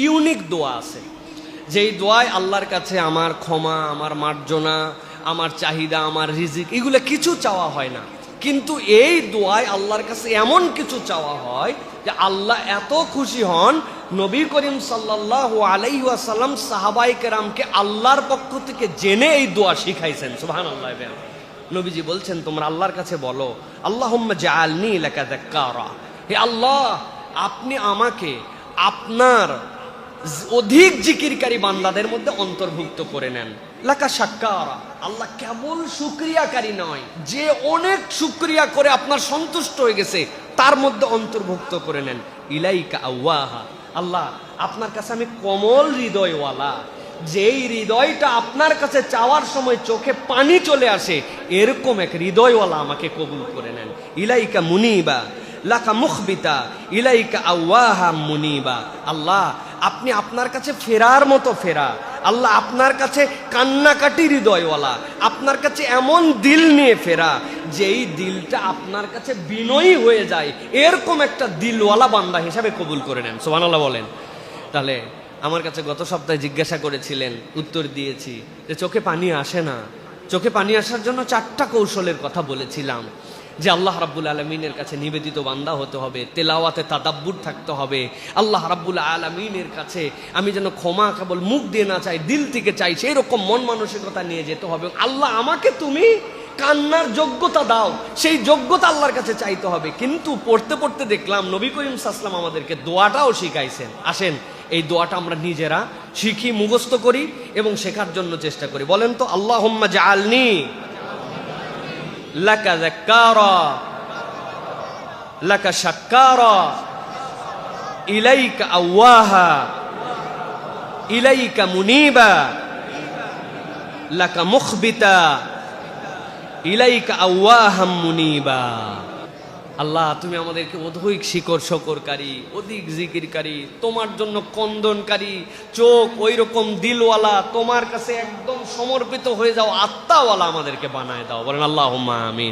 Unique দোয়া আছে, যেই দোয়ায় আল্লাহর কাছে আমার ক্ষমা, আমার মার্জনা, আমার চাহিদা, আমার রিজিক এগুলো কিছু চাওয়া হয় না। কিন্তু এই দোয়ায় আল্লাহর কাছে এমন কিছু চাওয়া হয় যে আল্লাহ এত খুশি হন, নবী করিম সাল্লাল্লাহু আলাইহি ওয়াসাল্লাম সাহাবায়ে কেরামকে আল্লাহর পক্ষ থেকে জেনে এই দোয়া শিখাইছেন। সুবহানাল্লাহ। নবীজি বলছেন, তোমরা আল্লাহর কাছে বলো, আল্লাহুম্মা জাআলনি লাকা যাক্কারা, হে আল্লাহ আপনি আমাকে আপনার অধিক জিকিরকারী বান্দাদের মধ্যে অন্তর্ভুক্ত করে নেন। লাকা শাক্কারা, আল্লাহ কেবল শুকরিয়াকারী নয়, যে অনেক শুকরিয়া করে আপনার সন্তুষ্ট হয়ে গেছে তার মধ্যে অন্তর্ভুক্ত করে নেন। ইলাইকা আওয়াহা, আল্লাহ আপনার কাছে আমি কোমল হৃদয়ওয়ালা, যেই হৃদয়টা আপনার কাছে চাওয়ার সময় চোখে পানি চলে আসে, এরকম এক হৃদয়ওয়ালা আমাকে কবুল করে নেন। ইলাইকা মুনিবা লাকা মুখবিতা ইলাইকা আওয়াহা মুনিবা, আল্লাহ আপনি আপনার কাছে ফেরার মতো ফেরা, আল্লাহ আপনার কাছে কান্নাকাটি হৃদয়ওয়ালা, আপনার কাছে এমন দিল নিয়ে ফেরা যেই দিলটা আপনার কাছে বিনয়ী হয়ে যায়, এরকম একটা দিলওয়ালা বান্দা হিসাবে কবুল করে নেন। সুবহানাল্লাহ বলেন। তাহলে আমার কাছে গত সপ্তাহে জিজ্ঞাসা করেছিলেন, উত্তর দিয়েছি যে চোখে পানি আসে না। চোখে পানি আসার জন্য 4টা কৌশলের কথা বলেছিলাম, যে আল্লাহ রাব্বুল আলামিনের কাছে নিবেদিত বান্দা হতে হবে, তেলাওয়াতে তাদাব্বুর থাকতে হবে, আল্লাহ রাব্বুল আলামিনের কাছে আমি যেন ক্ষমা কেবল মুখ দিয়ে না চাই, দিল থেকে চাই, সেই রকম মন মানসিকতা নিয়ে যেতে হবে। আল্লাহ আমাকে তুমি কান্নার যোগ্যতা দাও, সেই যোগ্যতা আল্লাহর কাছে চাইতে হবে। কিন্তু পড়তে পড়তে দেখলাম নবী করিম সাল্লাল্লাহু আলাইহি ওয়াসাল্লাম আমাদেরকে দোয়াটাও শিখাইছেন। আসেন এই দোয়াটা আমরা নিজেরা শিখি, মুখস্থ করি এবং শেখার জন্য চেষ্টা করি। বলেন তো, আল্লাহুম্মা জাআলনি লাকা যাক্কারা লাকা শাক্কারা ইলাইকা আওয়াহা ইলাইকা মুনিবা লাকা মুখবিতা ইলাইকা আওয়াহাম মুনিবা। আল্লাহ তুমি আমাদেরকে অধিক শিকর শকরকারী, অধিক জিকিরকারী, তোমার জন্য কন্দনকারী চোখ, ওই রকম দিলওয়ালা, তোমার কাছে একদম সমর্পিত হয়ে যাও আত্মাওয়ালা আমাদেরকে বানায় দাও। বলেন আল্লাহুম্মা আমিন।